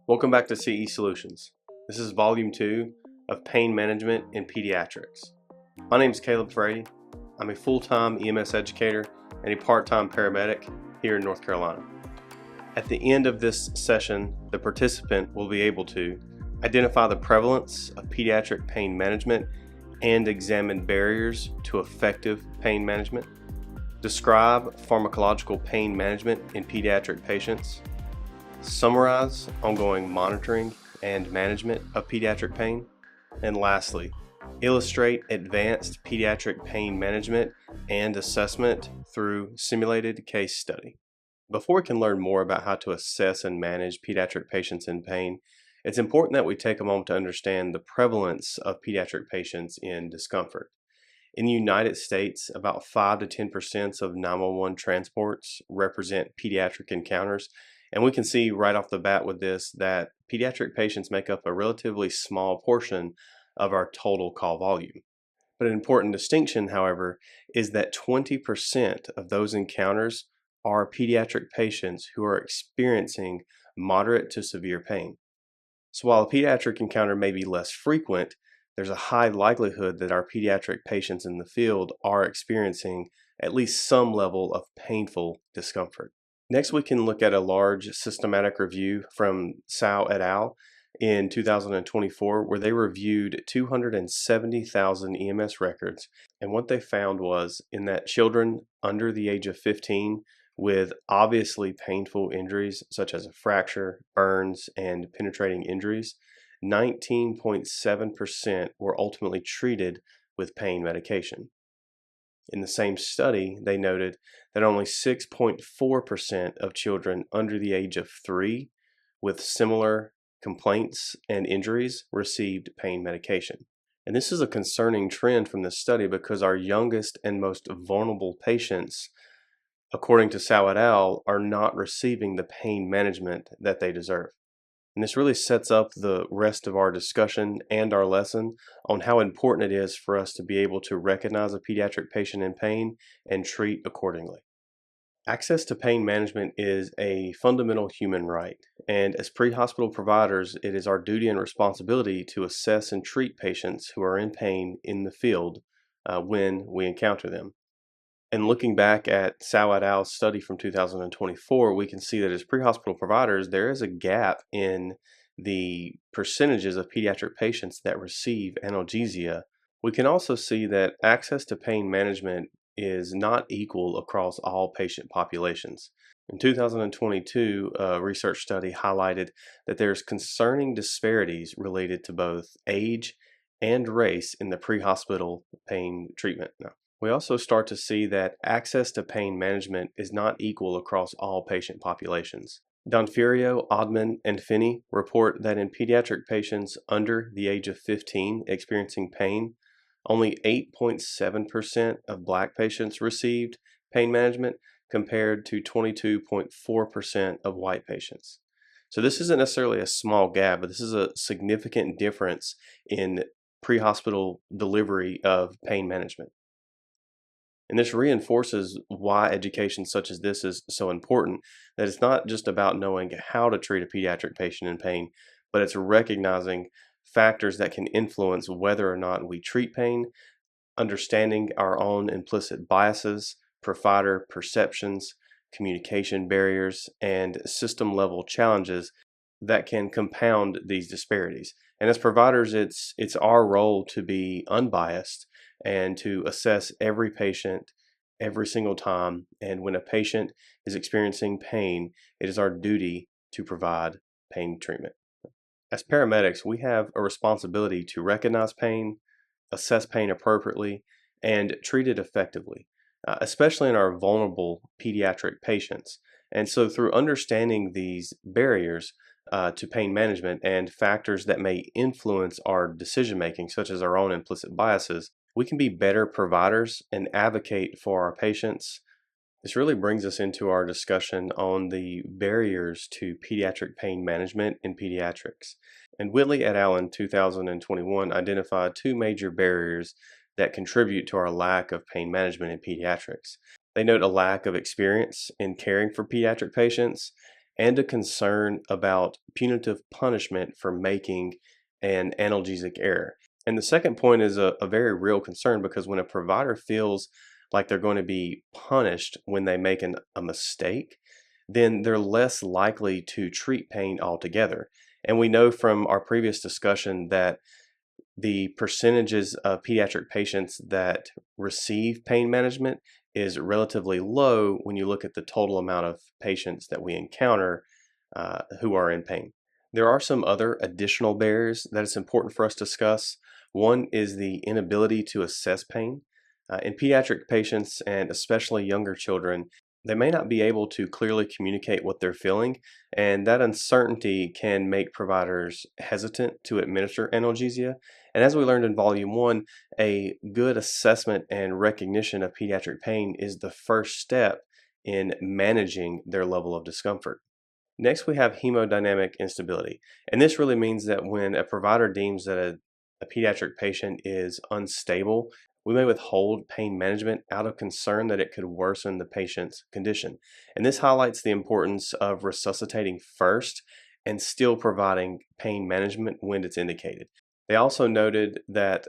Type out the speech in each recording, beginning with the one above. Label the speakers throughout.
Speaker 1: Welcome back to CE Solutions. This is Volume 2 of Pain Management in Pediatrics. My name is Caleb Frady. I'm a full-time EMS educator and a part-time paramedic here in North Carolina. At the end of this session, the participant will be able to identify the prevalence of pediatric pain management and examine barriers to effective pain management, describe pharmacological pain management in pediatric patients, summarize ongoing monitoring and management of pediatric pain, and lastly, illustrate advanced pediatric pain management and assessment through simulated case study. Before we can learn more about how to assess and manage pediatric patients in pain, it's important that we take a moment to understand the prevalence of pediatric patients in discomfort. In the United States, about 5 to 10% of 911 transports represent pediatric encounters. And we can see right off the bat with this that pediatric patients make up a relatively small portion of our total call volume. But an important distinction, however, is that 20% of those encounters are pediatric patients who are experiencing moderate to severe pain. So while a pediatric encounter may be less frequent, there's a high likelihood that our pediatric patients in the field are experiencing at least some level of painful discomfort. Next, we can look at a large systematic review from Sao et al. In 2024, where they reviewed 270,000 EMS records. And what they found was in that children under the age of 15 with obviously painful injuries, such as a fracture, burns, and penetrating injuries, 19.7% were ultimately treated with pain medication. In the same study, they noted that only 6.4% of children under the age of 3 with similar complaints and injuries received pain medication. And this is a concerning trend from this study because our youngest and most vulnerable patients, according to Sao et al., are not receiving the pain management that they deserve. And this really sets up the rest of our discussion and our lesson on how important it is for us to be able to recognize a pediatric patient in pain and treat accordingly. Access to pain management is a fundamental human right, and as pre-hospital providers, it is our duty and responsibility to assess and treat patients who are in pain in the field when we encounter them. And looking back at Sao et al.'s study from 2024, we can see that as pre-hospital providers, there is a gap in the percentages of pediatric patients that receive analgesia. We can also see that access to pain management is not equal across all patient populations. In 2022, a research study highlighted that there's concerning disparities related to both age and race in the pre-hospital pain treatment. Now, we also start to see that access to pain management is not equal across all patient populations. Donfirio, Odman, and Finney report that in pediatric patients under the age of 15 experiencing pain, only 8.7% of Black patients received pain management compared to 22.4% of white patients. So this isn't necessarily a small gap, but this is a significant difference in pre-hospital delivery of pain management. And this reinforces why education such as this is so important, that it's not just about knowing how to treat a pediatric patient in pain, but it's recognizing factors that can influence whether or not we treat pain, understanding our own implicit biases, provider perceptions, communication barriers, and system-level challenges that can compound these disparities. And as providers, it's our role to be unbiased and to assess every patient every single time. And when a patient is experiencing pain, it is our duty to provide pain treatment. As paramedics, we have a responsibility to recognize pain, assess pain appropriately, and treat it effectively, especially in our vulnerable pediatric patients. And so through understanding these barriers to pain management and factors that may influence our decision making, such as our own implicit biases, we can be better providers and advocate for our patients. This really brings us into our discussion on the barriers to pediatric pain management in pediatrics. And Whitley et al. In 2021 identified two major barriers that contribute to our lack of pain management in pediatrics. They note a lack of experience in caring for pediatric patients and a concern about punitive punishment for making an analgesic error. And the second point is a very real concern, because when a provider feels like they're going to be punished when they make a mistake, then they're less likely to treat pain altogether. And we know from our previous discussion that the percentages of pediatric patients that receive pain management is relatively low when you look at the total amount of patients that we encounter who are in pain. There are some other additional barriers that it's important for us to discuss. One is the inability to assess pain. In pediatric patients, and especially younger children, they may not be able to clearly communicate what they're feeling, and that uncertainty can make providers hesitant to administer analgesia. And as we learned in Volume 1, a good assessment and recognition of pediatric pain is the first step in managing their level of discomfort. Next, we have hemodynamic instability. And this really means that when a provider deems that a pediatric patient is unstable, we may withhold pain management out of concern that it could worsen the patient's condition. And this highlights the importance of resuscitating first and still providing pain management when it's indicated. They also noted that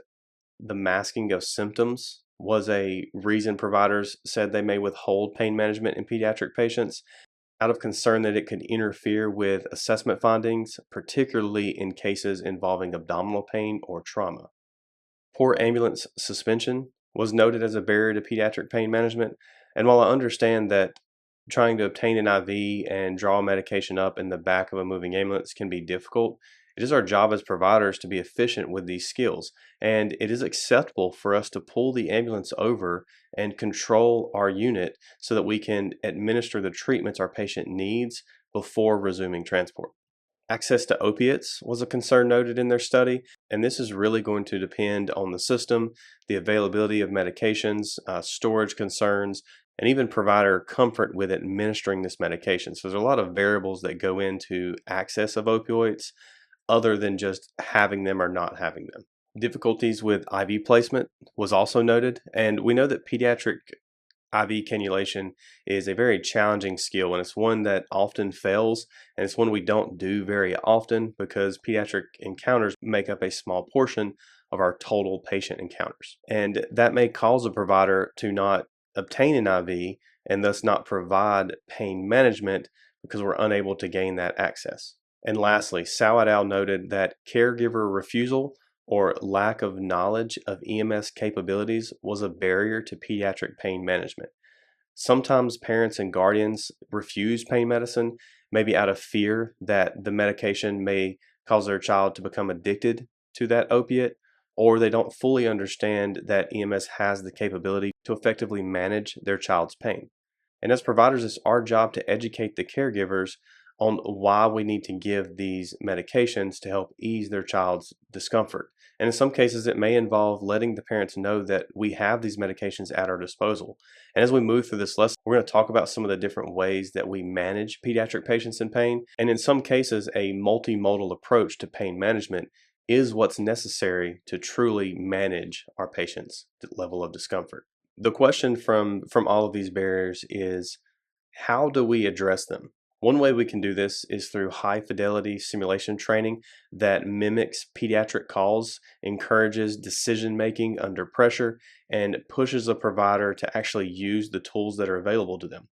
Speaker 1: the masking of symptoms was a reason providers said they may withhold pain management in pediatric patients, out of concern that it could interfere with assessment findings, particularly in cases involving abdominal pain or trauma. Poor ambulance suspension was noted as a barrier to pediatric pain management. And while I understand that trying to obtain an IV and draw medication up in the back of a moving ambulance can be difficult, it is our job as providers to be efficient with these skills. And it is acceptable for us to pull the ambulance over and control our unit so that we can administer the treatments our patient needs before resuming transport. Access to opiates was a concern noted in their study, and this is really going to depend on the system, the availability of medications, storage concerns, and even provider comfort with administering this medication. So there's a lot of variables that go into access of opioids other than just having them or not having them. Difficulties with IV placement was also noted, and we know that pediatric IV cannulation is a very challenging skill, and it's one that often fails, and it's one we don't do very often because pediatric encounters make up a small portion of our total patient encounters. And that may cause a provider to not obtain an IV and thus not provide pain management because we're unable to gain that access. And lastly, Sawad Al noted that caregiver refusal or lack of knowledge of EMS capabilities was a barrier to pediatric pain management. Sometimes parents and guardians refuse pain medicine, maybe out of fear that the medication may cause their child to become addicted to that opiate, or they don't fully understand that EMS has the capability to effectively manage their child's pain. And as providers, it's our job to educate the caregivers on why we need to give these medications to help ease their child's discomfort. And in some cases, it may involve letting the parents know that we have these medications at our disposal. And as we move through this lesson, we're going to talk about some of the different ways that we manage pediatric patients in pain. And in some cases, a multimodal approach to pain management is what's necessary to truly manage our patients' level of discomfort. The question from all of these barriers is, how do we address them? One way we can do this is through high fidelity simulation training that mimics pediatric calls, encourages decision making under pressure, and pushes a provider to actually use the tools that are available to them,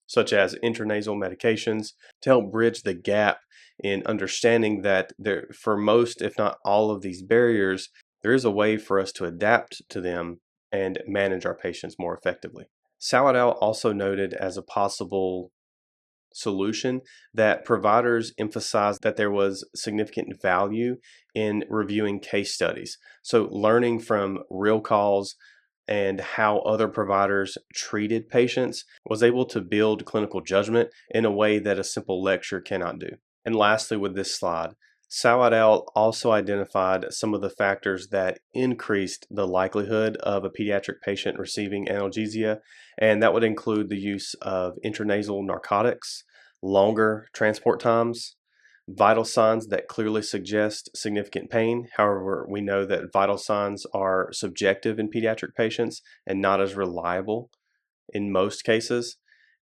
Speaker 1: such as intranasal medications, to help bridge the gap in understanding that for most, if not all of these barriers, there is a way for us to adapt to them and manage our patients more effectively. Sawadal also noted as a possible solution that providers emphasized that there was significant value in reviewing case studies. So learning from real calls and how other providers treated patients was able to build clinical judgment in a way that a simple lecture cannot do. And lastly, with this slide, Sawad Al also identified some of the factors that increased the likelihood of a pediatric patient receiving analgesia, and that would include the use of intranasal narcotics, longer transport times, vital signs that clearly suggest significant pain. However, we know that vital signs are subjective in pediatric patients and not as reliable in most cases,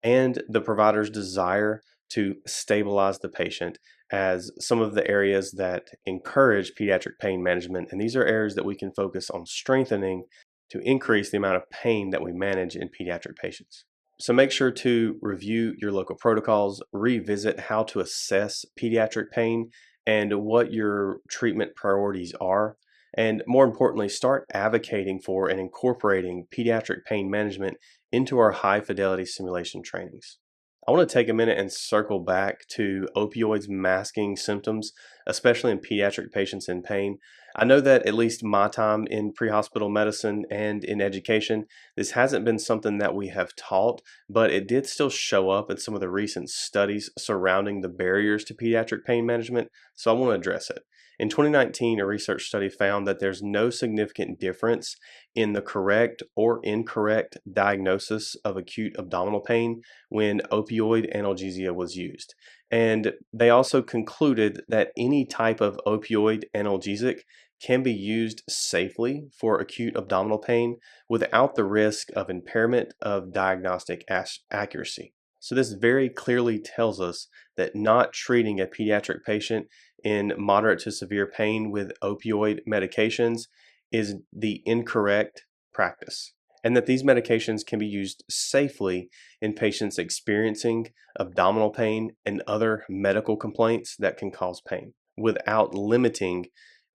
Speaker 1: and the provider's desire to stabilize the patient as some of the areas that encourage pediatric pain management. And these are areas that we can focus on strengthening to increase the amount of pain that we manage in pediatric patients. So make sure to review your local protocols, revisit how to assess pediatric pain and what your treatment priorities are. And more importantly, start advocating for and incorporating pediatric pain management into our high fidelity simulation trainings. I want to take a minute and circle back to opioids masking symptoms, especially in pediatric patients in pain. I know that at least my time in pre-hospital medicine and in education, this hasn't been something that we have taught, but it did still show up in some of the recent studies surrounding the barriers to pediatric pain management, so I want to address it. In 2019, a research study found that there's no significant difference in the correct or incorrect diagnosis of acute abdominal pain when opioid analgesia was used. And they also concluded that any type of opioid analgesic can be used safely for acute abdominal pain without the risk of impairment of diagnostic accuracy. So this very clearly tells us that not treating a pediatric patient in moderate to severe pain with opioid medications is the incorrect practice, and that these medications can be used safely in patients experiencing abdominal pain and other medical complaints that can cause pain without limiting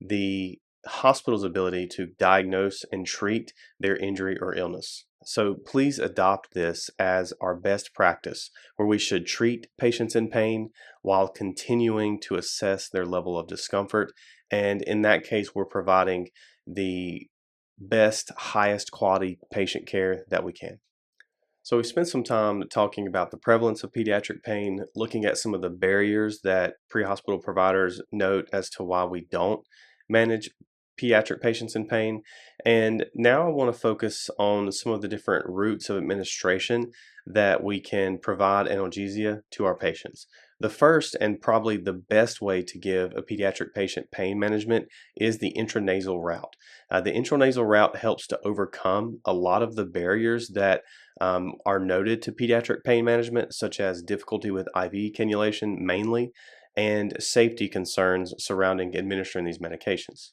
Speaker 1: the hospital's ability to diagnose and treat their injury or illness. So please adopt this as our best practice, where we should treat patients in pain while continuing to assess their level of discomfort. And in that case, we're providing the best, highest quality patient care that we can. So we spent some time talking about the prevalence of pediatric pain, looking at some of the barriers that pre-hospital providers note as to why we don't manage pediatric patients in pain. And now I want to focus on some of the different routes of administration that we can provide analgesia to our patients. The first and probably the best way to give a pediatric patient pain management is the intranasal route. The intranasal route helps to overcome a lot of the barriers that are noted to pediatric pain management, such as difficulty with IV cannulation mainly, and safety concerns surrounding administering these medications.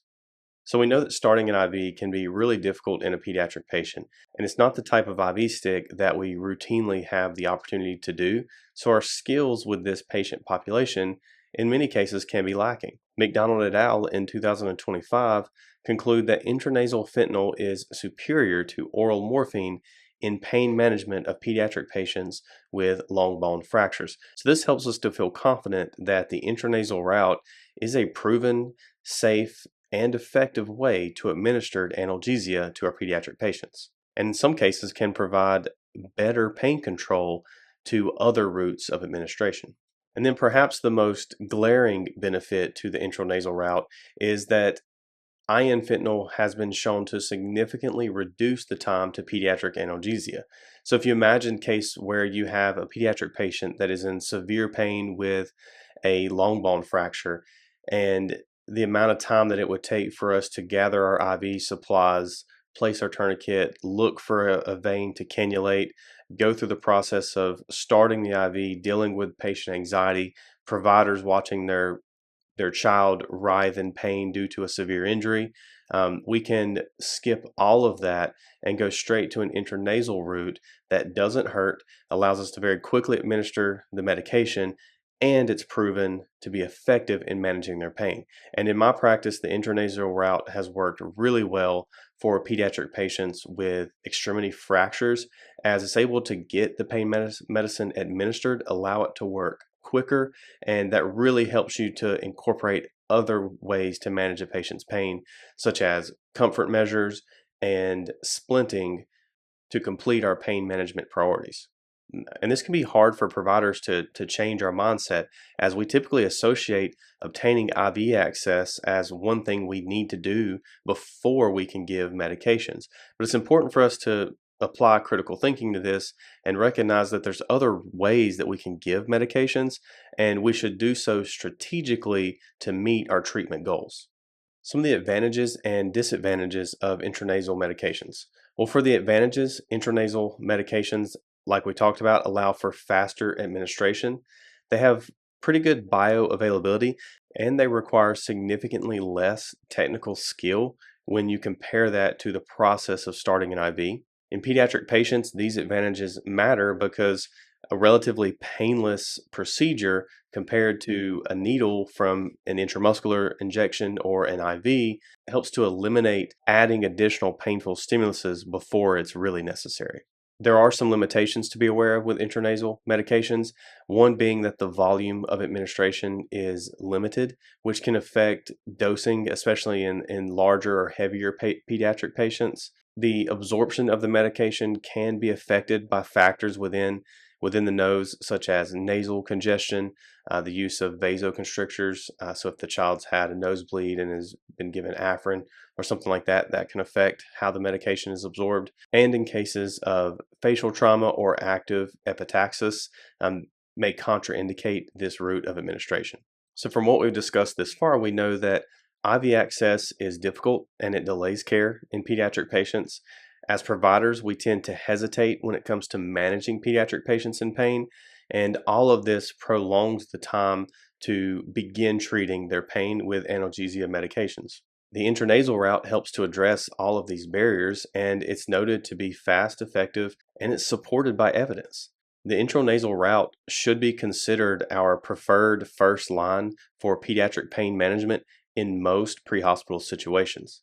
Speaker 1: So we know that starting an IV can be really difficult in a pediatric patient, and it's not the type of IV stick that we routinely have the opportunity to do, so our skills with this patient population in many cases can be lacking. McDonald et al. In 2025 conclude that intranasal fentanyl is superior to oral morphine in pain management of pediatric patients with long bone fractures. So this helps us to feel confident that the intranasal route is a proven, safe, and effective way to administer analgesia to our pediatric patients, and in some cases can provide better pain control to other routes of administration. And then perhaps the most glaring benefit to the intranasal route is that IN fentanyl has been shown to significantly reduce the time to pediatric analgesia. So if you imagine a case where you have a pediatric patient that is in severe pain with a long bone fracture, and the amount of time that it would take for us to gather our IV supplies, place our tourniquet, look for a vein to cannulate, go through the process of starting the IV, dealing with patient anxiety, providers watching their child writhe in pain due to a severe injury. We can skip all of that and go straight to an intranasal route that doesn't hurt, allows us to very quickly administer the medication, and it's proven to be effective in managing their pain. And in my practice, the intranasal route has worked really well for pediatric patients with extremity fractures, as it's able to get the pain medicine administered, allow it to work quicker, and that really helps you to incorporate other ways to manage a patient's pain, such as comfort measures and splinting to complete our pain management priorities. And this can be hard for providers to change our mindset, as we typically associate obtaining IV access as one thing we need to do before we can give medications. But it's important for us to apply critical thinking to this and recognize that there's other ways that we can give medications, and we should do so strategically to meet our treatment goals. Some of the advantages and disadvantages of intranasal medications. Well, for the advantages, intranasal medications, like we talked about, allow for faster administration. They have pretty good bioavailability, and they require significantly less technical skill when you compare that to the process of starting an IV. In pediatric patients, these advantages matter because a relatively painless procedure compared to a needle from an intramuscular injection or an IV helps to eliminate adding additional painful stimuluses before it's really necessary. There are some limitations to be aware of with intranasal medications, one being that the volume of administration is limited, which can affect dosing, especially in larger or heavier pediatric patients. The absorption of the medication can be affected by factors within the nose, such as nasal congestion, the use of vasoconstrictors. So if the child's had a nosebleed and has been given Afrin or something like that, that can affect how the medication is absorbed. And in cases of facial trauma or active epistaxis, may contraindicate this route of administration. So from what we've discussed this far, we know that IV access is difficult and it delays care in pediatric patients. As providers, we tend to hesitate when it comes to managing pediatric patients in pain, and all of this prolongs the time to begin treating their pain with analgesia medications. The intranasal route helps to address all of these barriers, and it's noted to be fast, effective, and it's supported by evidence. The intranasal route should be considered our preferred first line for pediatric pain management in most pre-hospital situations.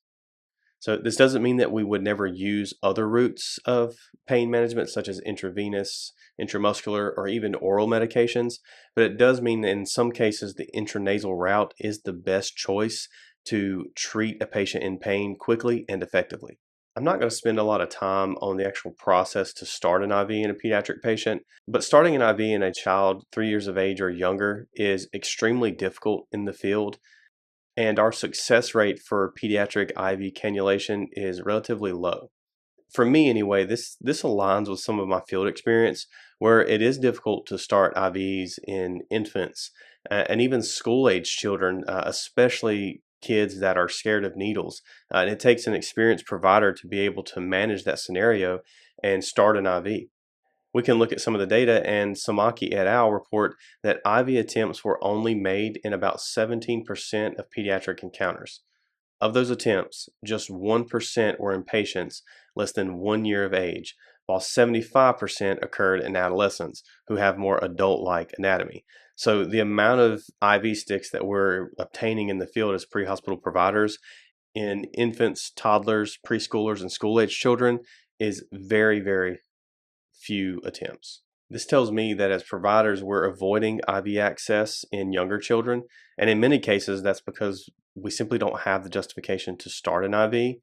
Speaker 1: So this doesn't mean that we would never use other routes of pain management, such as intravenous, intramuscular, or even oral medications, but it does mean that in some cases the intranasal route is the best choice to treat a patient in pain quickly and effectively. I'm not going to spend a lot of time on the actual process to start an IV in a pediatric patient, but starting an IV in a child 3 years of age or younger is extremely difficult in the field, and our success rate for pediatric IV cannulation is relatively low. For me anyway, this aligns with some of my field experience where it is difficult to start IVs in infants and even school age children, especially kids that are scared of needles. And it takes an experienced provider to be able to manage that scenario and start an IV. We can look at some of the data, and Samaki et al. Report that IV attempts were only made in about 17% of pediatric encounters. Of those attempts, just 1% were in patients less than 1 year of age, while 75% occurred in adolescents who have more adult-like anatomy. So the amount of IV sticks that we're obtaining in the field as pre-hospital providers in infants, toddlers, preschoolers, and school-age children is very, very few attempts. This tells me that as providers, we're avoiding IV access in younger children, and in many cases, that's because we simply don't have the justification to start an IV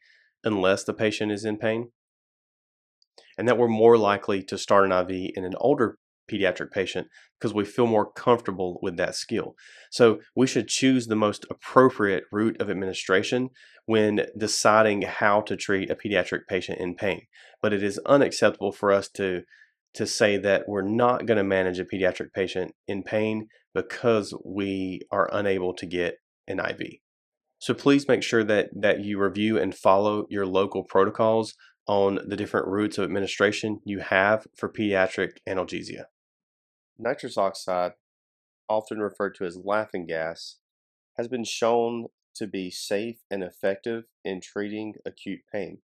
Speaker 1: unless the patient is in pain, and that we're more likely to start an IV in an older pediatric patient because we feel more comfortable with that skill. So we should choose the most appropriate route of administration when deciding how to treat a pediatric patient in pain. But it is unacceptable for us to say that we're not going to manage a pediatric patient in pain because we are unable to get an IV. So please make sure that you review and follow your local protocols on the different routes of administration you have for pediatric analgesia. Nitrous oxide, often referred to as laughing gas, has been shown to be safe and effective in treating acute pain.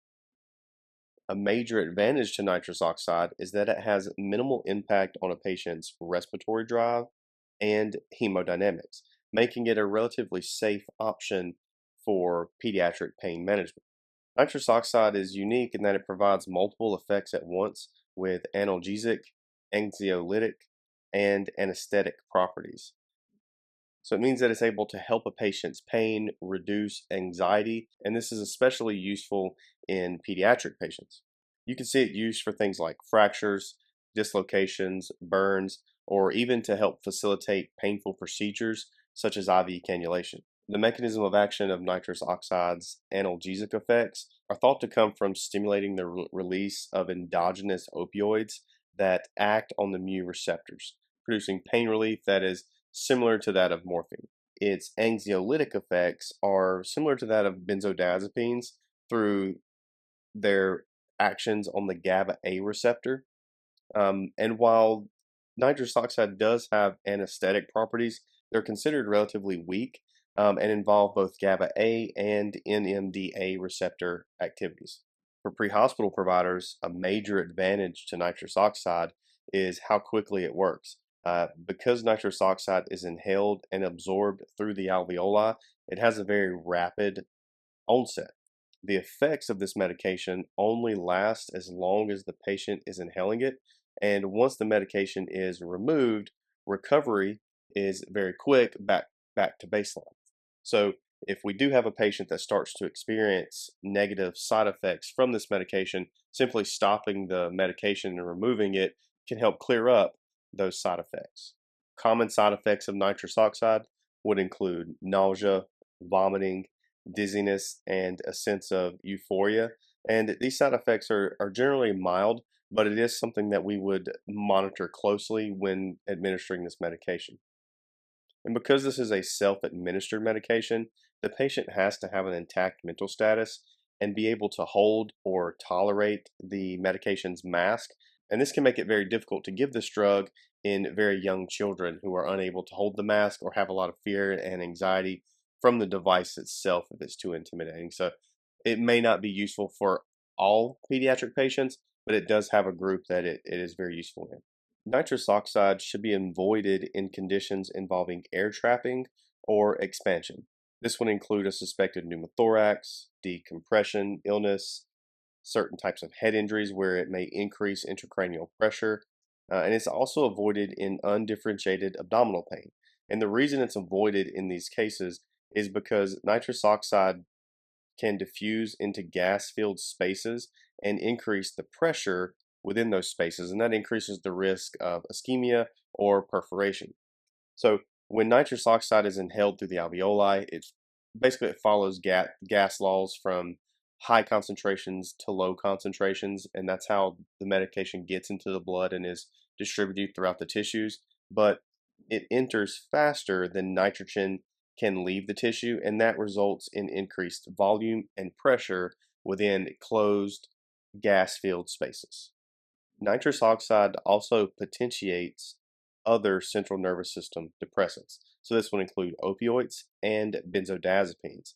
Speaker 1: A major advantage to nitrous oxide is that it has minimal impact on a patient's respiratory drive and hemodynamics, making it a relatively safe option for pediatric pain management. Nitrous oxide is unique in that it provides multiple effects at once with analgesic, anxiolytic, and anesthetic properties. So it means that it's able to help a patient's pain, reduce anxiety, and this is especially useful in pediatric patients. You can see it used for things like fractures, dislocations, burns, or even to help facilitate painful procedures such as IV cannulation. The mechanism of action of nitrous oxide's analgesic effects are thought to come from stimulating the release of endogenous opioids that act on the mu receptors, producing pain relief that is similar to that of morphine. Its anxiolytic effects are similar to that of benzodiazepines through their actions on the GABA A receptor. And while Nitrous oxide does have anesthetic properties. They're considered relatively weak and involve both GABA A and NMDA receptor activities. For pre-hospital providers, a major advantage to nitrous oxide is how quickly it works. Because nitrous oxide is inhaled and absorbed through the alveoli, it has a very rapid onset. The effects of this medication only last as long as the patient is inhaling it, and once the medication is removed, recovery is very quick back to baseline. So if we do have a patient that starts to experience negative side effects from this medication, simply stopping the medication and removing it can help clear up those side effects. Common side effects of nitrous oxide would include nausea, vomiting, dizziness, and a sense of euphoria. And these side effects are generally mild, but it is something that we would monitor closely when administering this medication. And because this is a self administered medication, the patient has to have an intact mental status and be able to hold or tolerate the medication's mask. And this can make it very difficult to give this drug in very young children who are unable to hold the mask or have a lot of fear and anxiety from the device itself if it's too intimidating. So it may not be useful for all pediatric patients, but it does have a group that it is very useful in. Nitrous oxide should be avoided in conditions involving air trapping or expansion. This would include a suspected pneumothorax, decompression, illness, certain types of head injuries where it may increase intracranial pressure, and it's also avoided in undifferentiated abdominal pain. And the reason it's avoided in these cases is because nitrous oxide can diffuse into gas-filled spaces and increase the pressure within those spaces, and that increases the risk of ischemia or perforation. So when nitrous oxide is inhaled through the alveoli, it follows gas laws from high concentrations to low concentrations, and that's how the medication gets into the blood and is distributed throughout the tissues. But it enters faster than nitrogen can leave the tissue, and that results in increased volume and pressure within closed gas-filled spaces. Nitrous oxide also potentiates other central nervous system depressants. So this would include opioids and benzodiazepines.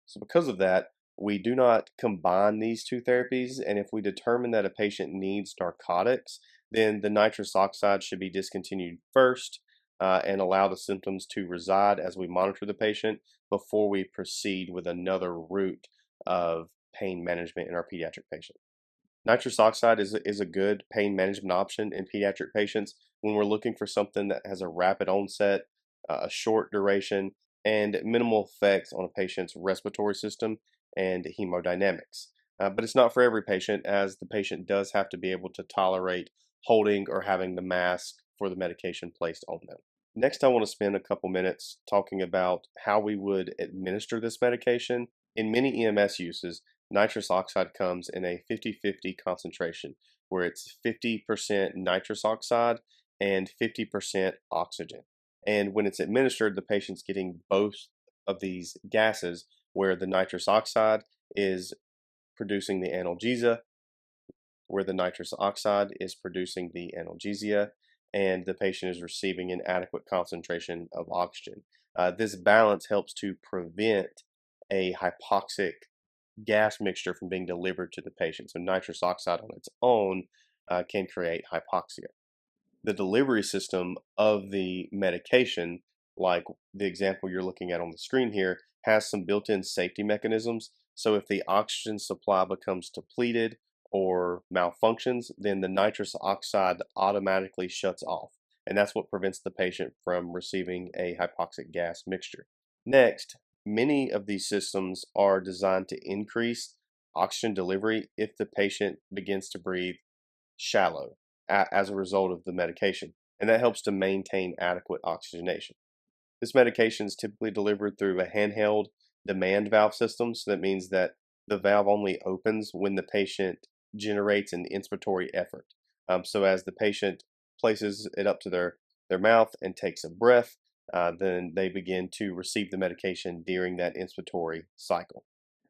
Speaker 1: So because of that, we do not combine these two therapies, and if we determine that a patient needs narcotics, then the nitrous oxide should be discontinued first and allow the symptoms to reside as we monitor the patient before we proceed with another route of pain management in our pediatric patient. Nitrous oxide is a good pain management option in pediatric patients when we're looking for something that has a rapid onset, a short duration, and minimal effects on a patient's respiratory system and hemodynamics. But it's not for every patient, as the patient does have to be able to tolerate holding or having the mask for the medication placed on them. Next, I want to spend a couple minutes talking about how we would administer this medication. In many EMS uses, nitrous oxide comes in a 50-50 concentration, where it's 50% nitrous oxide and 50% oxygen. And when it's administered, the patient's getting both of these gases, where the nitrous oxide is producing the analgesia, where the nitrous oxide is producing the analgesia, and the patient is receiving an adequate concentration of oxygen. This balance helps to prevent a hypoxic gas mixture from being delivered to the patient. So nitrous oxide on its own can create hypoxia. The delivery system of the medication, like the example you're looking at on the screen here, has some built-in safety mechanisms. So if the oxygen supply becomes depleted or malfunctions, then the nitrous oxide automatically shuts off. And that's what prevents the patient from receiving a hypoxic gas mixture. Next, many of these systems are designed to increase oxygen delivery if the patient begins to breathe shallow as a result of the medication, and that helps to maintain adequate oxygenation. This medication is typically delivered through a handheld demand valve system, so that means that the valve only opens when the patient generates an inspiratory effort. So as the patient places it up to their mouth and takes a breath, then they begin to receive the medication during that inspiratory cycle.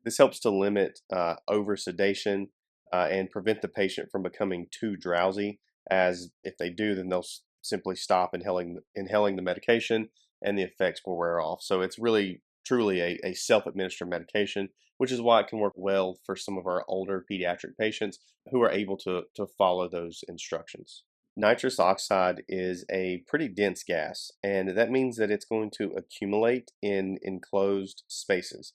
Speaker 1: This helps to limit over sedation and prevent the patient from becoming too drowsy as if they do, then they'll simply stop inhaling the medication and the effects will wear off. So it's really truly a self-administered medication, which is why it can work well for some of our older pediatric patients who are able to follow those instructions. Nitrous oxide is a pretty dense gas, and that means that it's going to accumulate in enclosed spaces,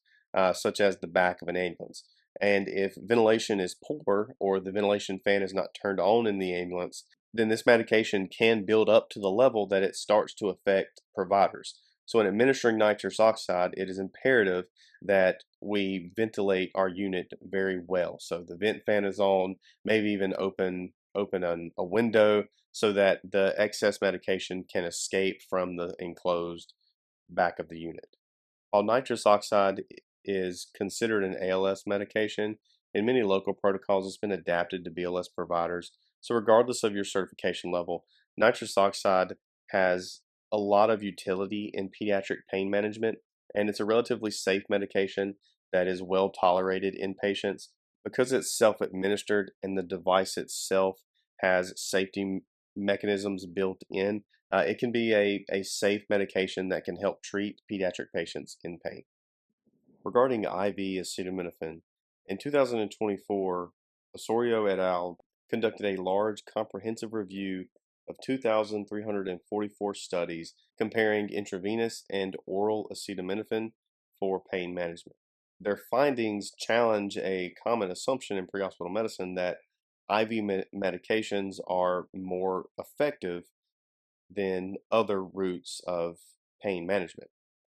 Speaker 1: such as the back of an ambulance. And if ventilation is poor or the ventilation fan is not turned on in the ambulance, then this medication can build up to the level that it starts to affect providers. So, in administering nitrous oxide, it is imperative that we ventilate our unit very well. So, the vent fan is on, maybe even open a window so that the excess medication can escape from the enclosed back of the unit. While nitrous oxide is considered an ALS medication, in many local protocols it's been adapted to BLS providers. So regardless of your certification level, nitrous oxide has a lot of utility in pediatric pain management, and it's a relatively safe medication that is well tolerated in patients because it's self-administered and the device itself has safety mechanisms built in. It can be a safe medication that can help treat pediatric patients in pain. Regarding IV acetaminophen, in 2024, Osorio et al. Conducted a large comprehensive review of 2,344 studies comparing intravenous and oral acetaminophen for pain management. Their findings challenge a common assumption in pre-hospital medicine that IV medications are more effective than other routes of pain management.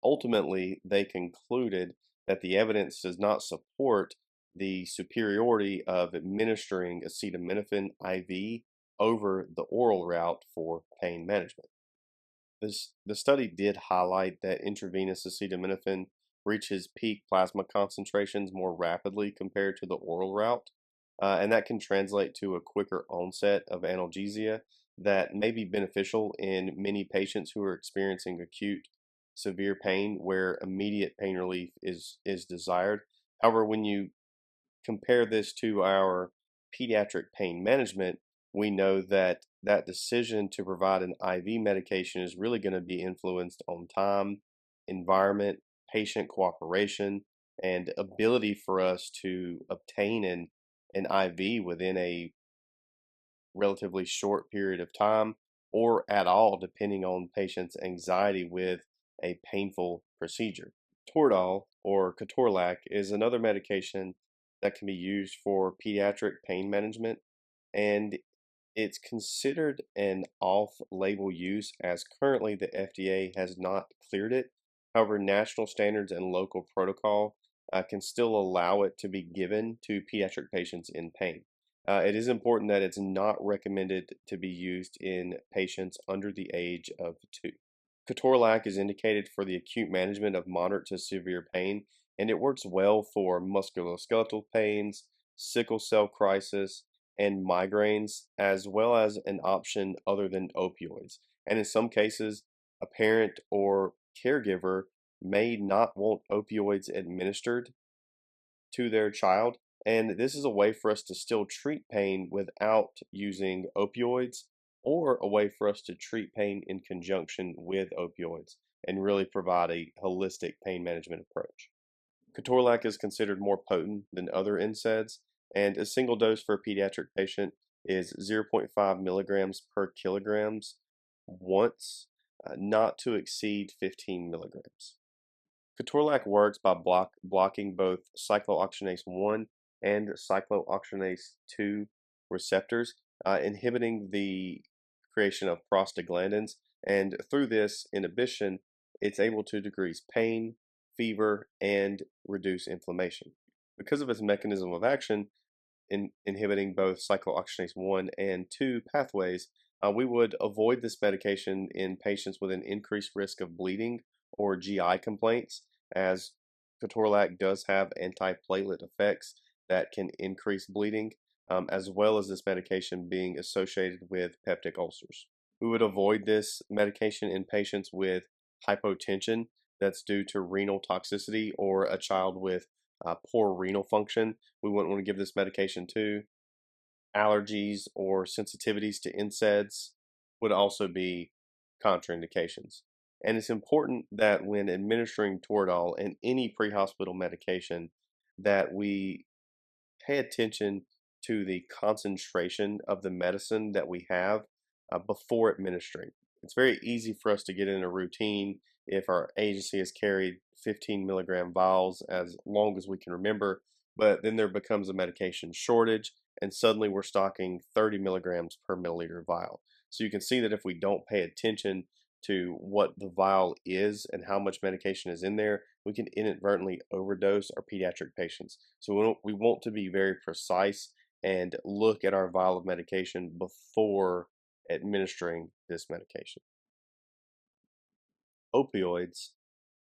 Speaker 1: Ultimately, they concluded that the evidence does not support the superiority of administering acetaminophen IV over the oral route for pain management. The study did highlight that intravenous acetaminophen reaches peak plasma concentrations more rapidly compared to the oral route, and that can translate to a quicker onset of analgesia that may be beneficial in many patients who are experiencing acute severe pain where immediate pain relief is desired. However, when you compare this to our pediatric pain management, we know that that decision to provide an IV medication is really going to be influenced on time, environment, patient cooperation, and ability for us to obtain an IV within a relatively short period of time or at all, depending on patient's anxiety with a painful procedure. Toradol or Ketorolac is another medication that can be used for pediatric pain management, and it's considered an off-label use as currently the FDA has not cleared it. However, national standards and local protocol can still allow it to be given to pediatric patients in pain. It is important that it's not recommended to be used in patients under the age of 2. Ketorolac is indicated for the acute management of moderate to severe pain, and it works well for musculoskeletal pains, sickle cell crisis, and migraines, as well as an option other than opioids. And in some cases, a parent or caregiver may not want opioids administered to their child. And this is a way for us to still treat pain without using opioids, or a way for us to treat pain in conjunction with opioids and really provide a holistic pain management approach. Ketorolac is considered more potent than other NSAIDs, and a single dose for a pediatric patient is zero point 0.5 milligrams per kilograms once, not to exceed 15 milligrams. Ketorolac works by blocking both cyclooxygenase 1 and cyclooxygenase 2 receptors, inhibiting the creation of prostaglandins. And through this inhibition, it's able to decrease pain, fever, and reduce inflammation. Because of its mechanism of action, in inhibiting both cyclooxygenase 1 and 2 pathways, we would avoid this medication in patients with an increased risk of bleeding or GI complaints, as ketorolac does have antiplatelet effects that can increase bleeding, as well as this medication being associated with peptic ulcers. We would avoid this medication in patients with hypotension that's due to renal toxicity or a child with poor renal function. We wouldn't want to give this medication to. Allergies or sensitivities to NSAIDs would also be contraindications. And it's important that when administering Toradol and any pre-hospital medication, that we pay attention to the concentration of the medicine that we have before administering. It's very easy for us to get in a routine if our agency has carried 15 milligram vials as long as we can remember, but then there becomes a medication shortage and suddenly we're stocking 30 milligrams per milliliter vial. So you can see that if we don't pay attention to what the vial is and how much medication is in there, we can inadvertently overdose our pediatric patients. So we want to be very precise and look at our vial of medication before administering this medication. Opioids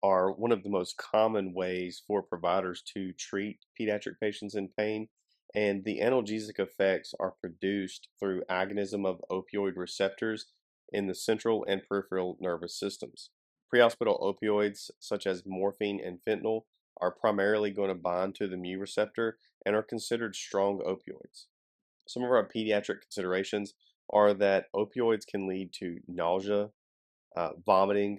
Speaker 1: are one of the most common ways for providers to treat pediatric patients in pain, and the analgesic effects are produced through agonism of opioid receptors in the central and peripheral nervous systems. Prehospital opioids, such as morphine and fentanyl, are primarily going to bind to the mu receptor and are considered strong opioids. Some of our pediatric considerations are that opioids can lead to nausea, vomiting,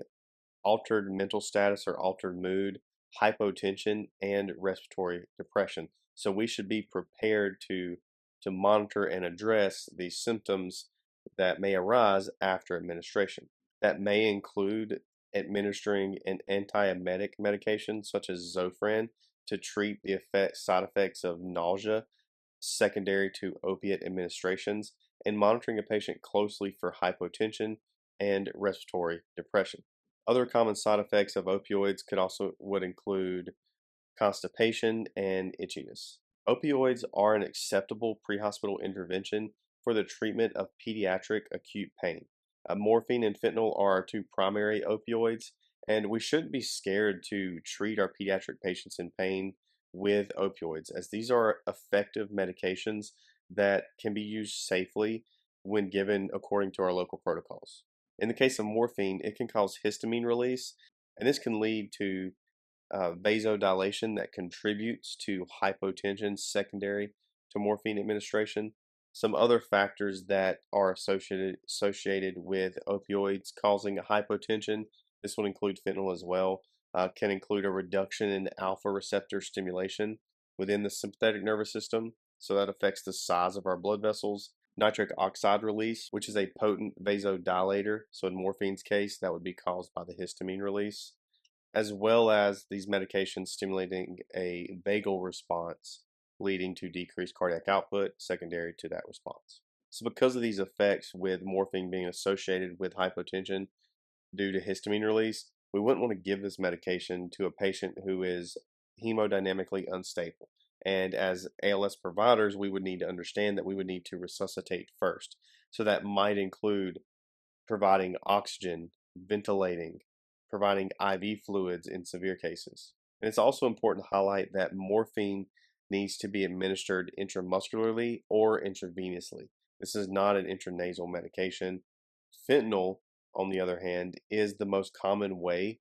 Speaker 1: altered mental status or altered mood, hypotension, and respiratory depression. So we should be prepared to monitor and address the symptoms that may arise after administration. That may include administering an antiemetic medication such as Zofran to treat the side effects of nausea secondary to opiate administrations, and monitoring a patient closely for hypotension and respiratory depression. Other common side effects of opioids would include constipation and itchiness. Opioids are an acceptable pre-hospital intervention for the treatment of pediatric acute pain. Morphine and fentanyl are our two primary opioids, and we shouldn't be scared to treat our pediatric patients in pain with opioids, as these are effective medications that can be used safely when given according to our local protocols. In the case of morphine, it can cause histamine release, and this can lead to vasodilation that contributes to hypotension secondary to morphine administration. Some other factors that are associated with opioids causing hypotension, this would include fentanyl as well, can include a reduction in alpha receptor stimulation within the sympathetic nervous system. So that affects the size of our blood vessels. Nitric oxide release, which is a potent vasodilator. So in morphine's case, that would be caused by the histamine release, as well as these medications stimulating a vagal response, leading to decreased cardiac output secondary to that response. So because of these effects, with morphine being associated with hypotension due to histamine release, we wouldn't want to give this medication to a patient who is hemodynamically unstable. And as ALS providers, we would need to understand that we would need to resuscitate first. So that might include providing oxygen, ventilating, providing IV fluids in severe cases. And it's also important to highlight that morphine needs to be administered intramuscularly or intravenously. This is not an intranasal medication. Fentanyl, on the other hand, is the most common way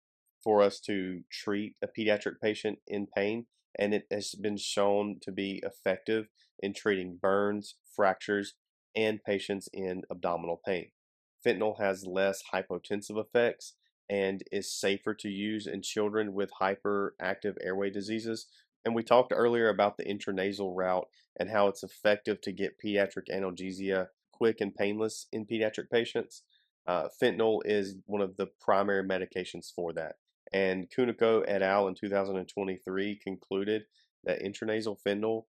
Speaker 1: for us to treat a pediatric patient in pain, and it has been shown to be effective in treating burns, fractures, and patients in abdominal pain. Fentanyl has less hypotensive effects and is safer to use in children with hyperactive airway diseases. And we talked earlier about the intranasal route and how it's effective to get pediatric analgesia quick and painless in pediatric patients. Fentanyl is one of the primary medications for that. And Kuniko et al. In 2023 concluded that intranasal fentanyl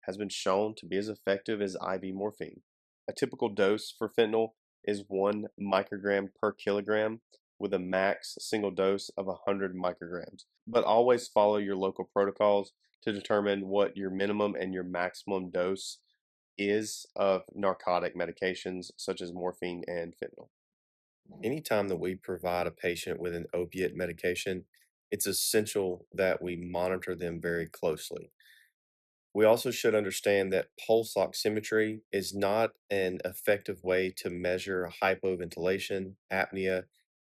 Speaker 1: has been shown to be as effective as IV morphine. A typical dose for fentanyl is 1 microgram per kilogram with a max single dose of 100 micrograms. But always follow your local protocols to determine what your minimum and your maximum dose is of narcotic medications such as morphine and fentanyl. Anytime that we provide a patient with an opiate medication, it's essential that we monitor them very closely. We also should understand that pulse oximetry is not an effective way to measure hypoventilation, apnea,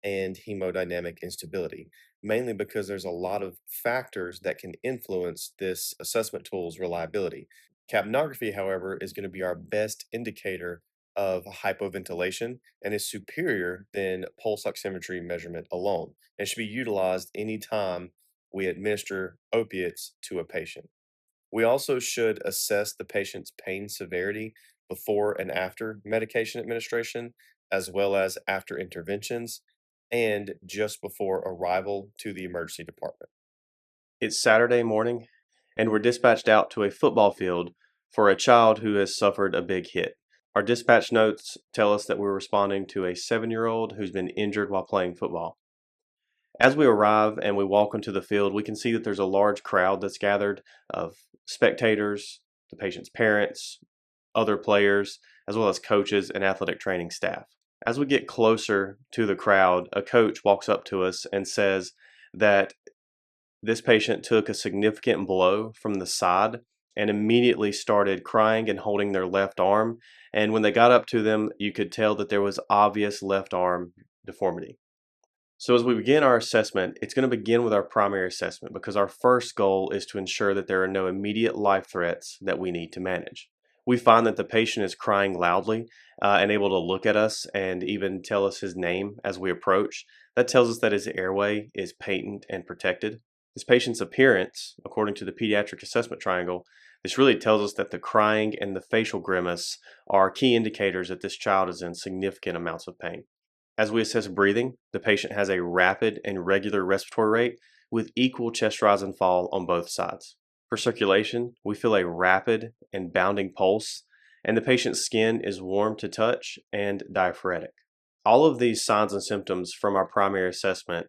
Speaker 1: and hemodynamic instability, mainly because there's a lot of factors that can influence this assessment tool's reliability.
Speaker 2: Capnography, however, is going to be our best indicator of hypoventilation and is superior than pulse oximetry measurement alone and should be utilized anytime we administer opiates to a patient. We also should assess the patient's pain severity before and after medication administration, as well as after interventions and just before arrival to the emergency department.
Speaker 1: It's Saturday morning, and we're dispatched out to a football field for a child who has suffered a big hit. Our dispatch notes tell us that we're responding to a 7-year-old who's been injured while playing football. As we arrive and we walk into the field, we can see that there's a large crowd that's gathered of spectators, the patient's parents, other players, as well as coaches and athletic training staff. As we get closer to the crowd, a coach walks up to us and says that this patient took a significant blow from the side and immediately started crying and holding their left arm. And when they got up to them, you could tell that there was obvious left arm deformity. So as we begin our assessment, it's going to begin with our primary assessment because our first goal is to ensure that there are no immediate life threats that we need to manage. We find that the patient is crying loudly and able to look at us and even tell us his name as we approach. That tells us that his airway is patent and protected. This patient's appearance, according to the pediatric assessment triangle, this really tells us that the crying and the facial grimace are key indicators that this child is in significant amounts of pain. As we assess breathing, the patient has a rapid and regular respiratory rate with equal chest rise and fall on both sides. For circulation, we feel a rapid and bounding pulse, and the patient's skin is warm to touch and diaphoretic. All of these signs and symptoms from our primary assessment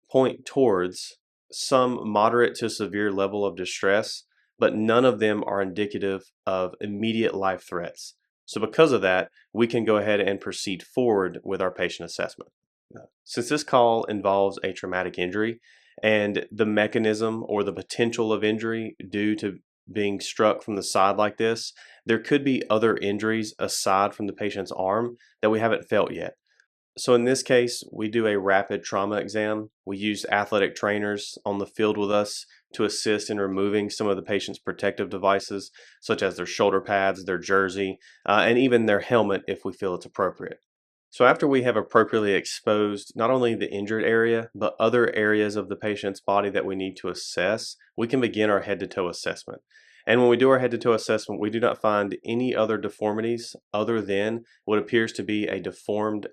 Speaker 1: point towards some moderate to severe level of distress, but none of them are indicative of immediate life threats. So because of that, we can go ahead and proceed forward with our patient assessment. Since this call involves a traumatic injury and the mechanism or the potential of injury due to being struck from the side like this, there could be other injuries aside from the patient's arm that we haven't felt yet. So in this case, we do a rapid trauma exam. We use athletic trainers on the field with us to assist in removing some of the patient's protective devices, such as their shoulder pads, their jersey, and even their helmet if we feel it's appropriate. So after we have appropriately exposed not only the injured area, but other areas of the patient's body that we need to assess, we can begin our head-to-toe assessment. And when we do our head-to-toe assessment, we do not find any other deformities other than what appears to be a deformed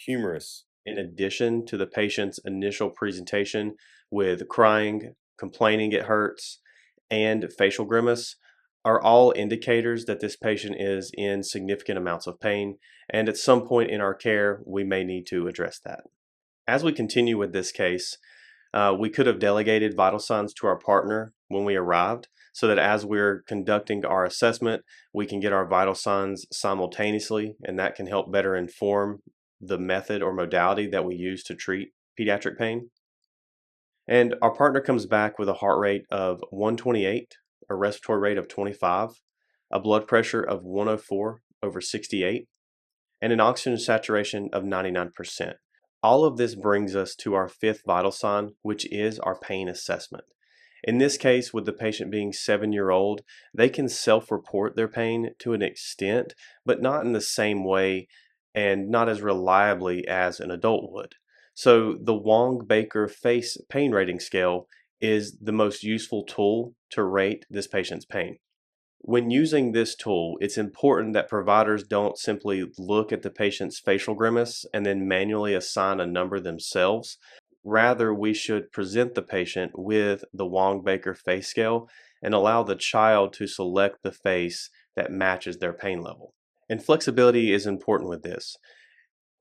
Speaker 1: humerus, in addition to the patient's initial presentation with crying, complaining it hurts, and facial grimace, are all indicators that this patient is in significant amounts of pain, and at some point in our care, we may need to address that. As we continue with this case, we could have delegated vital signs to our partner when we arrived so that as we're conducting our assessment, we can get our vital signs simultaneously, and that can help better inform the method or modality that we use to treat pediatric pain. And our partner comes back with a heart rate of 128, a respiratory rate of 25, a blood pressure of 104/68, and an oxygen saturation of 99%. All of this brings us to our fifth vital sign, which is our pain assessment. In this case, with the patient being 7-year-old, they can self-report their pain to an extent, but not in the same way and not as reliably as an adult would. So the Wong-Baker Face Pain Rating Scale is the most useful tool to rate this patient's pain. When using this tool, it's important that providers don't simply look at the patient's facial grimace and then manually assign a number themselves. Rather, we should present the patient with the Wong-Baker Face Scale and allow the child to select the face that matches their pain level. And flexibility is important with this.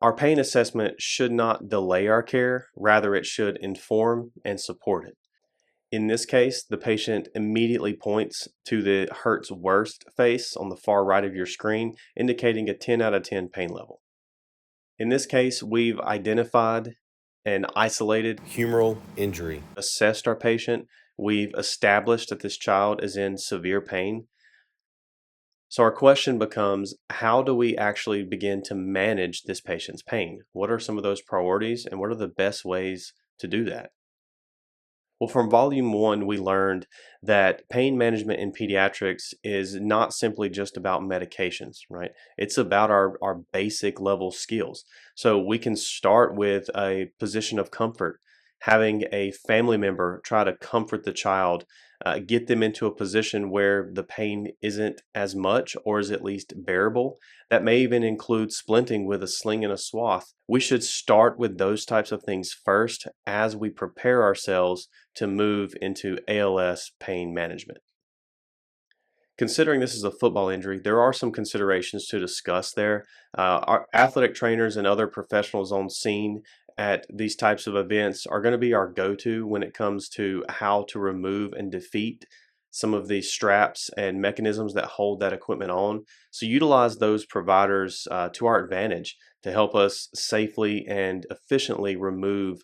Speaker 1: Our pain assessment should not delay our care, rather it should inform and support it. In this case, the patient immediately points to the hurts worst face on the far right of your screen, indicating a 10 out of 10 pain level. In this case, we've identified and isolated
Speaker 2: Humeral injury.
Speaker 1: assessed our patient. We've established that this child is in severe pain. So our question becomes, how do we actually begin to manage this patient's pain? What are some of those priorities and what are the best ways to do that? Well, from volume one, we learned that pain management in pediatrics is not simply just about medications, right? It's about our basic level skills. So we can start with a position of comfort, having a family member try to comfort the child, get them into a position where the pain isn't as much or is at least bearable. That may even include splinting with a sling and a swath. We should start with those types of things first as we prepare ourselves to move into ALS pain management. Considering this is a football injury, there are some considerations to discuss there. Our athletic trainers and other professionals on scene at these types of events are going to be our go-to when it comes to how to remove and defeat some of the straps and mechanisms that hold that equipment on. So utilize those providers to our advantage to help us safely and efficiently remove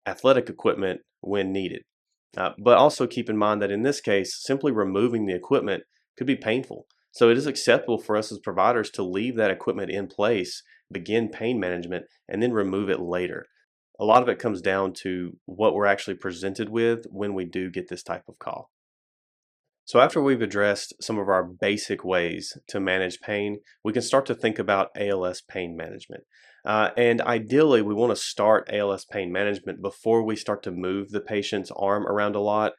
Speaker 1: athletic equipment when needed. But also keep in mind that in this case, simply removing the equipment could be painful. So it is acceptable for us as providers to leave that equipment in place, begin pain management, and then remove it later. A lot of it comes down to what we're actually presented with when we do get this type of call. So after we've addressed some of our basic ways to manage pain, we can start to think about ALS pain management. And ideally, we want to start ALS pain management before we start to move the patient's arm around a lot,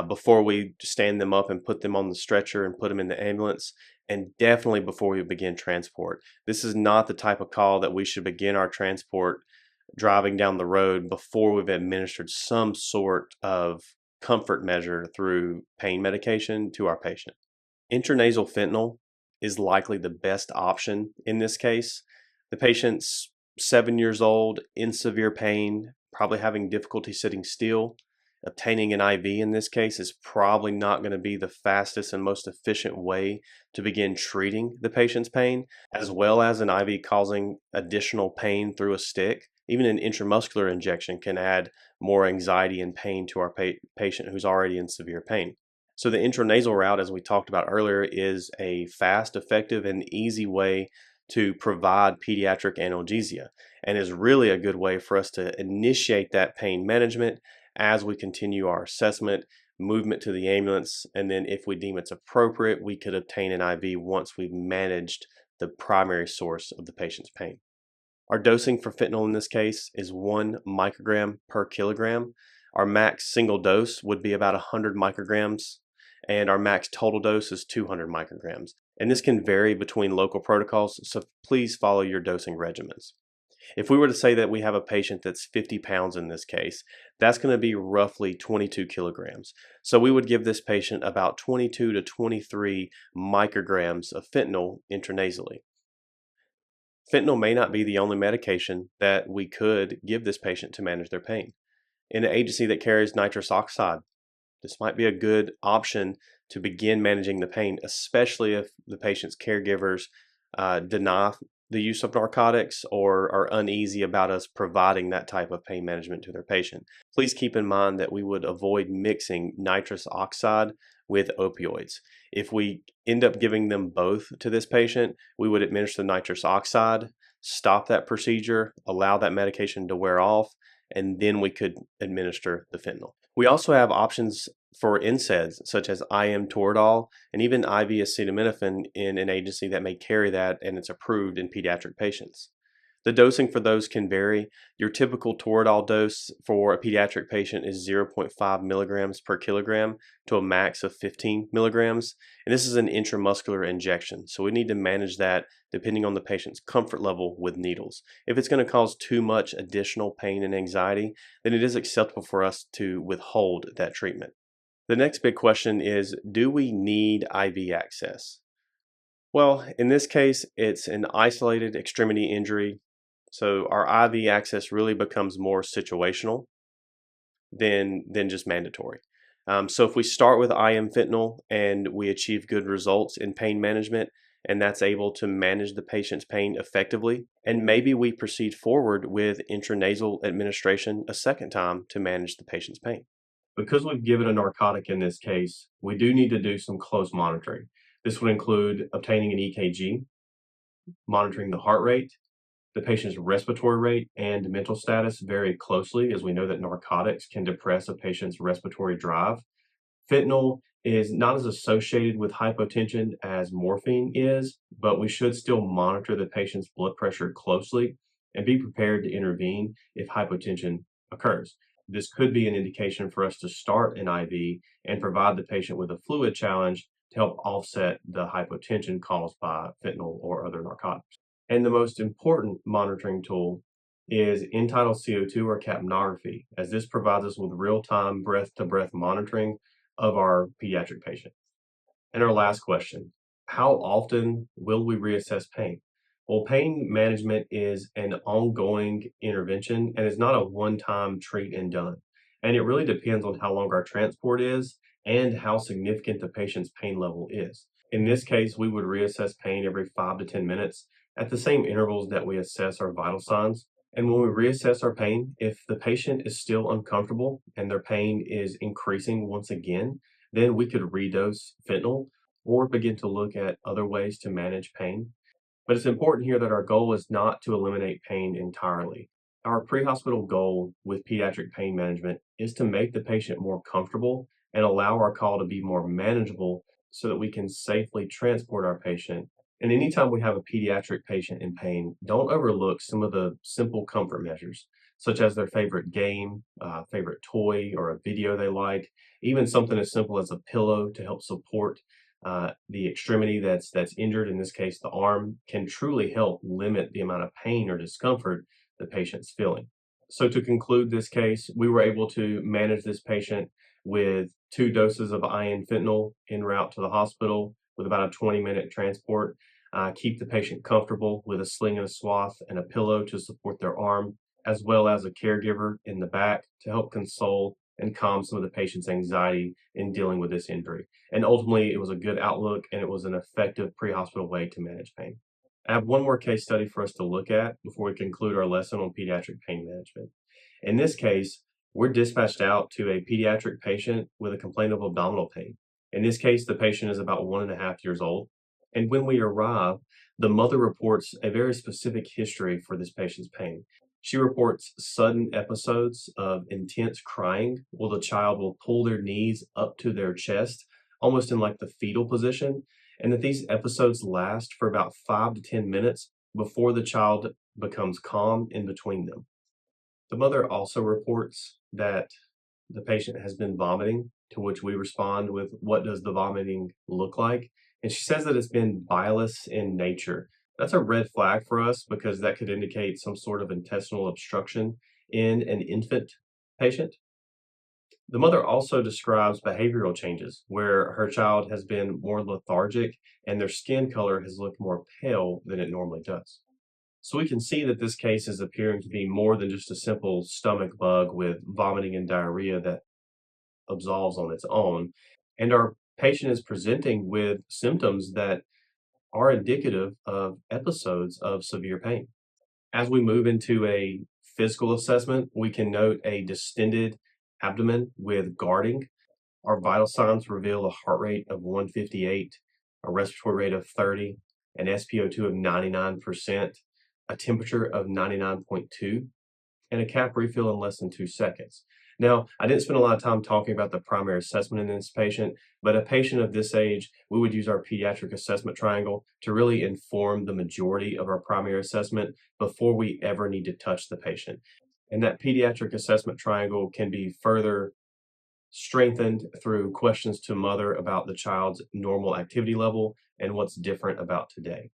Speaker 1: before we stand them up and put them on the stretcher and put them in the ambulance, and definitely before we begin transport. This is not the type of call that we should begin our transport driving down the road before we've administered some sort of comfort measure through pain medication to our patient. Intranasal fentanyl is likely the best option in this case. The patient's 7 years old, in severe pain, probably having difficulty sitting still. Obtaining an IV in this case is probably not going to be the fastest and most efficient way to begin treating the patient's pain, as well as an IV causing additional pain through a stick. Even an intramuscular injection can add more anxiety and pain to our patient who's already in severe pain. So the intranasal route, as we talked about earlier, is a fast, effective, and easy way to provide pediatric analgesia and is really a good way for us to initiate that pain management as we continue our assessment, movement to the ambulance, and then if we deem it's appropriate, we could obtain an IV once we've managed the primary source of the patient's pain. Our dosing for fentanyl in this case is 1 microgram per kilogram. Our max single dose would be about 100 micrograms, and our max total dose is 200 micrograms. And this can vary between local protocols, so please follow your dosing regimens. If we were to say that we have a patient that's 50 pounds in this case, that's going to be roughly 22 kilograms. So we would give this patient about 22 to 23 micrograms of fentanyl intranasally. Fentanyl may not be the only medication that we could give this patient to manage their pain. In an agency that carries nitrous oxide, this might be a good option to begin managing the pain, especially if the patient's caregivers deny the use of narcotics or are uneasy about us providing that type of pain management to their patient. Please keep in mind that we would avoid mixing nitrous oxide with opioids. If we end up giving them both to this patient, we would administer nitrous oxide, stop that procedure, allow that medication to wear off, and then we could administer the fentanyl. We also have options for NSAIDs, such as IM Toradol and even IV acetaminophen in an agency that may carry that and it's approved in pediatric patients. The dosing for those can vary. Your typical Toradol dose for a pediatric patient is 0.5 milligrams per kilogram to a max of 15 milligrams. And this is an intramuscular injection. So we need to manage that depending on the patient's comfort level with needles. If it's going to cause too much additional pain and anxiety, then it is acceptable for us to withhold that treatment. The next big question is, do we need IV access? Well, in this case, it's an isolated extremity injury. So our IV access really becomes more situational than just mandatory. So if we start with IM fentanyl and we achieve good results in pain management, and that's able to manage the patient's pain effectively, and maybe we proceed forward with intranasal administration a second time to manage the patient's pain. Because we've given a narcotic in this case, we do need to do some close monitoring. This would include obtaining an EKG, monitoring the heart rate, The patient's respiratory rate and mental status vary closely, as we know that narcotics can depress a patient's respiratory drive. Fentanyl is not as associated with hypotension as morphine is, but we should still monitor the patient's blood pressure closely and be prepared to intervene if hypotension occurs. This could be an indication for us to start an IV and provide the patient with a fluid challenge to help offset the hypotension caused by fentanyl or other narcotics. And the most important monitoring tool is end-tidal CO2 or capnography, as this provides us with real-time breath-to-breath monitoring of our pediatric patient. And our last question, how often will we reassess pain? Well, pain management is an ongoing intervention and is not a one-time treat and done. And it really depends on how long our transport is and how significant the patient's pain level is. In this case, we would reassess pain every 5 to 10 minutes at the same intervals that we assess our vital signs. And when we reassess our pain, if the patient is still uncomfortable and their pain is increasing once again, then we could redose fentanyl or begin to look at other ways to manage pain. But it's important here that our goal is not to eliminate pain entirely. Our pre-hospital goal with pediatric pain management is to make the patient more comfortable and allow our call to be more manageable so that we can safely transport our patient. And anytime we have a pediatric patient in pain, don't overlook some of the simple comfort measures, such as their favorite game, favorite toy, or a video they like, even something as simple as a pillow to help support the extremity that's injured, in this case the arm, can truly help limit the amount of pain or discomfort the patient's feeling. So to conclude this case, we were able to manage this patient with 2 doses of IN fentanyl en route to the hospital with about a 20-minute transport. Keep the patient comfortable with a sling and a swath and a pillow to support their arm, as well as a caregiver in the back to help console and calm some of the patient's anxiety in dealing with this injury. And ultimately, it was a good outlook and it was an effective pre-hospital way to manage pain. I have one more case study for us to look at before we conclude our lesson on pediatric pain management. In this case, we're dispatched out to a pediatric patient with a complaint of abdominal pain. In this case, the patient is about 1.5 years old. And when we arrive, the mother reports a very specific history for this patient's pain. She reports sudden episodes of intense crying while the child will pull their knees up to their chest, almost in like the fetal position, and that these episodes last for about 5 to 10 minutes before the child becomes calm in between them. The mother also reports that the patient has been vomiting, to which we respond with, "What does the vomiting look like?" And she says that it's been bilious in nature. That's a red flag for us because that could indicate some sort of intestinal obstruction in an infant patient. The mother also describes behavioral changes where her child has been more lethargic and their skin color has looked more pale than it normally does. So we can see that this case is appearing to be more than just a simple stomach bug with vomiting and diarrhea that absolves on its own. And our patient is presenting with symptoms that are indicative of episodes of severe pain. As we move into a physical assessment, we can note a distended abdomen with guarding. Our vital signs reveal a heart rate of 158, a respiratory rate of 30, an SpO2 of 99%, a temperature of 99.2, and a cap refill in less than 2 seconds. Now, I didn't spend a lot of time talking about the primary assessment in this patient, but a patient of this age, we would use our pediatric assessment triangle to really inform the majority of our primary assessment before we ever need to touch the patient. And that pediatric assessment triangle can be further strengthened through questions to mother about the child's normal activity level and what's different about today.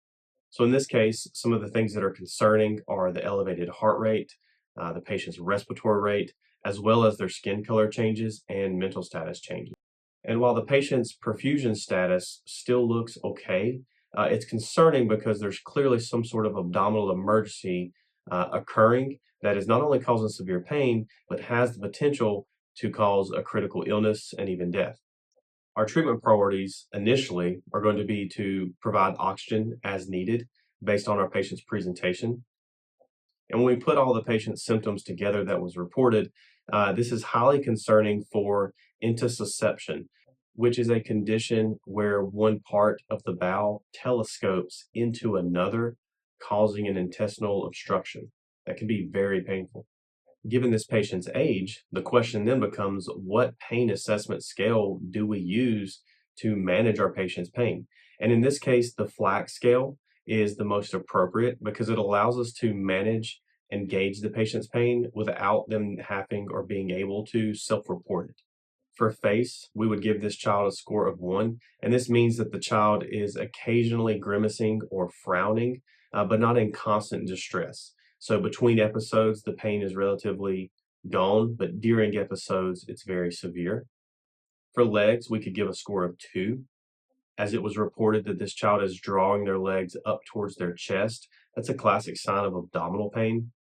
Speaker 1: So in this case, some of the things that are concerning are the elevated heart rate, the patient's respiratory rate, as well as their skin color changes and mental status changes. And while the patient's perfusion status still looks okay, it's concerning because there's clearly some sort of abdominal emergency occurring that is not only causing severe pain, but has the potential to cause a critical illness and even death. Our treatment priorities initially are going to be to provide oxygen as needed based on our patient's presentation. And when we put all the patient's symptoms together that was reported, this is highly concerning for intussusception, which is a condition where one part of the bowel telescopes into another causing an intestinal obstruction. That can be very painful. Given this patient's age, the question then becomes, what pain assessment scale do we use to manage our patient's pain? And in this case, the FLAC scale is the most appropriate because it allows us to manage and gauge the patient's pain without them having or being able to self-report it. For face, we would give this child a score of 1, and this means that the child is occasionally grimacing or frowning, but not in constant distress. So between episodes, the pain is relatively gone, but during episodes, it's very severe. For legs, we could give a score of 2, as it was reported that this child is drawing their legs up towards their chest. That's a classic sign of abdominal pain.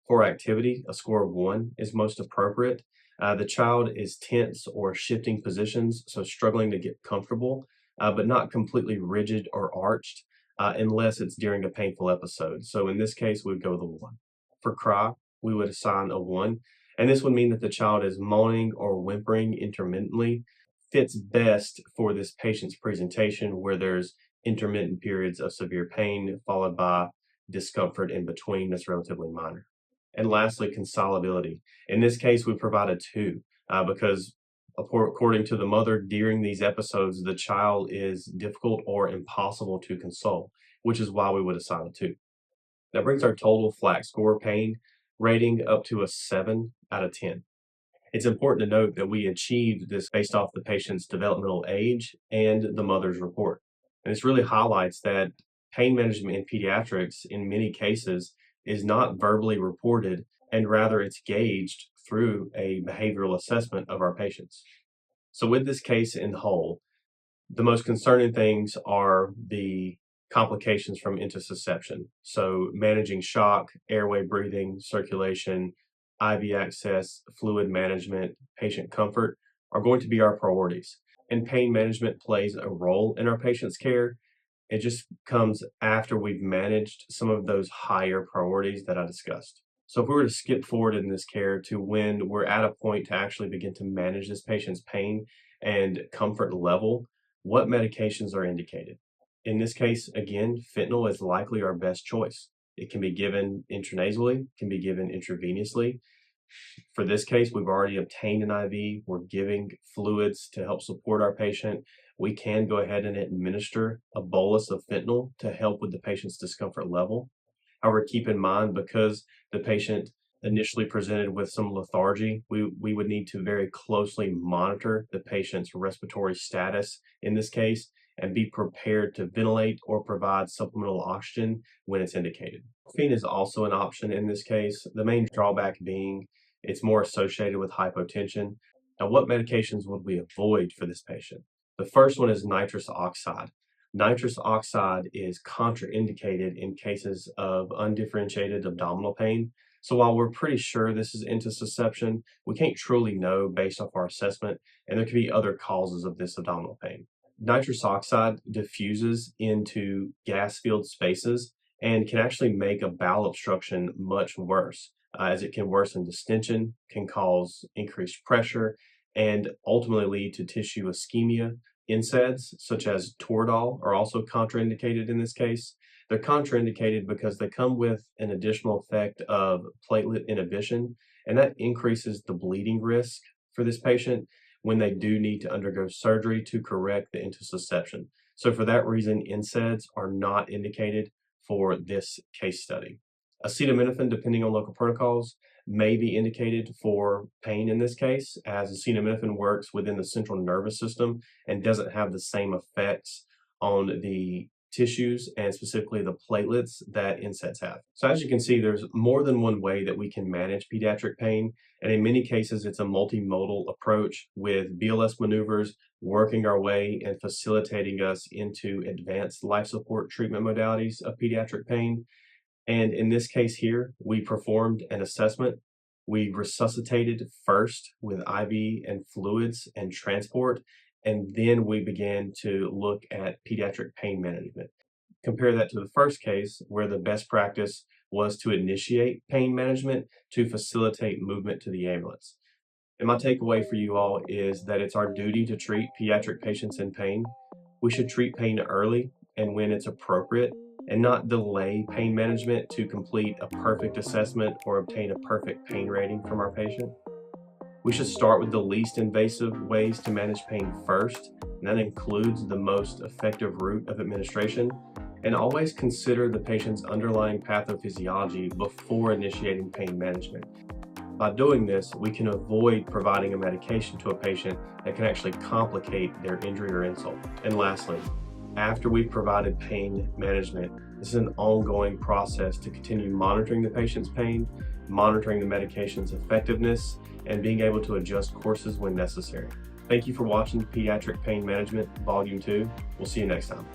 Speaker 1: For activity, a score of 1 is most appropriate. The child is tense or shifting positions, so struggling to get comfortable, but not completely rigid or arched, unless it's during a painful episode. So in this case, we would go with a 1. For cry, we would assign a 1, and this would mean that the child is moaning or whimpering intermittently. Fits best for this patient's presentation where there's intermittent periods of severe pain followed by discomfort in between that's relatively minor. And lastly, consolability. In this case, we provide a 2 because according to the mother, during these episodes, the child is difficult or impossible to console, which is why we would assign a 2. That brings our total FLAC score pain rating up to a 7 out of 10. It's important to note that we achieved this based off the patient's developmental age and the mother's report. And this really highlights that pain management in pediatrics, in many cases, is not verbally reported, and rather it's gauged through a behavioral assessment of our patients. So, with this case in whole, the most concerning things are the complications from intussusception. So managing shock, airway breathing, circulation, IV access, fluid management, patient comfort are going to be our priorities. And pain management plays a role in our patient's care. It just comes after we've managed some of those higher priorities that I discussed. So if we were to skip forward in this care to when we're at a point to actually begin to manage this patient's pain and comfort level, what medications are indicated? In this case, again, fentanyl is likely our best choice. It can be given intranasally, can be given intravenously. For this case, we've already obtained an IV. We're giving fluids to help support our patient. We can go ahead and administer a bolus of fentanyl to help with the patient's discomfort level. However, keep in mind, because the patient initially presented with some lethargy, we would need to very closely monitor the patient's respiratory status in this case and be prepared to ventilate or provide supplemental oxygen when it's indicated. Morphine is also an option in this case, the main drawback being it's more associated with hypotension. Now, what medications would we avoid for this patient? The first one is nitrous oxide. Nitrous oxide is contraindicated in cases of undifferentiated abdominal pain. So while we're pretty sure this is intussusception, we can't truly know based off our assessment, and there could be other causes of this abdominal pain. Nitrous oxide diffuses into gas-filled spaces and can actually make a bowel obstruction much worse, as it can worsen distension, can cause increased pressure, and ultimately lead to tissue ischemia. NSAIDs, such as Toradol, are also contraindicated in this case. They're contraindicated because they come with an additional effect of platelet inhibition, and that increases the bleeding risk for this patient when they do need to undergo surgery to correct the intussusception. So for that reason, NSAIDs are not indicated for this case study. Acetaminophen, depending on local protocols, may be indicated for pain in this case, as acetaminophen works within the central nervous system and doesn't have the same effects on the tissues and specifically the platelets that NSAIDs have. So as you can see, there's more than one way that we can manage pediatric pain, and in many cases, it's a multimodal approach with BLS maneuvers working our way and facilitating us into advanced life support treatment modalities of pediatric pain. And in this case here, we performed an assessment. We resuscitated first with IV and fluids and transport, and then we began to look at pediatric pain management. Compare that to the first case, where the best practice was to initiate pain management to facilitate movement to the ambulance. And my takeaway for you all is that it's our duty to treat pediatric patients in pain. We should treat pain early and when it's appropriate, and not delay pain management to complete a perfect assessment or obtain a perfect pain rating from our patient. We should start with the least invasive ways to manage pain first, and that includes the most effective route of administration, and always consider the patient's underlying pathophysiology before initiating pain management. By doing this, we can avoid providing a medication to a patient that can actually complicate their injury or insult. And lastly, after we've provided pain management, this is an ongoing process to continue monitoring the patient's pain, monitoring the medication's effectiveness, and being able to adjust courses when necessary. Thank you for watching Pediatric Pain Management Volume 2. We'll see you next time.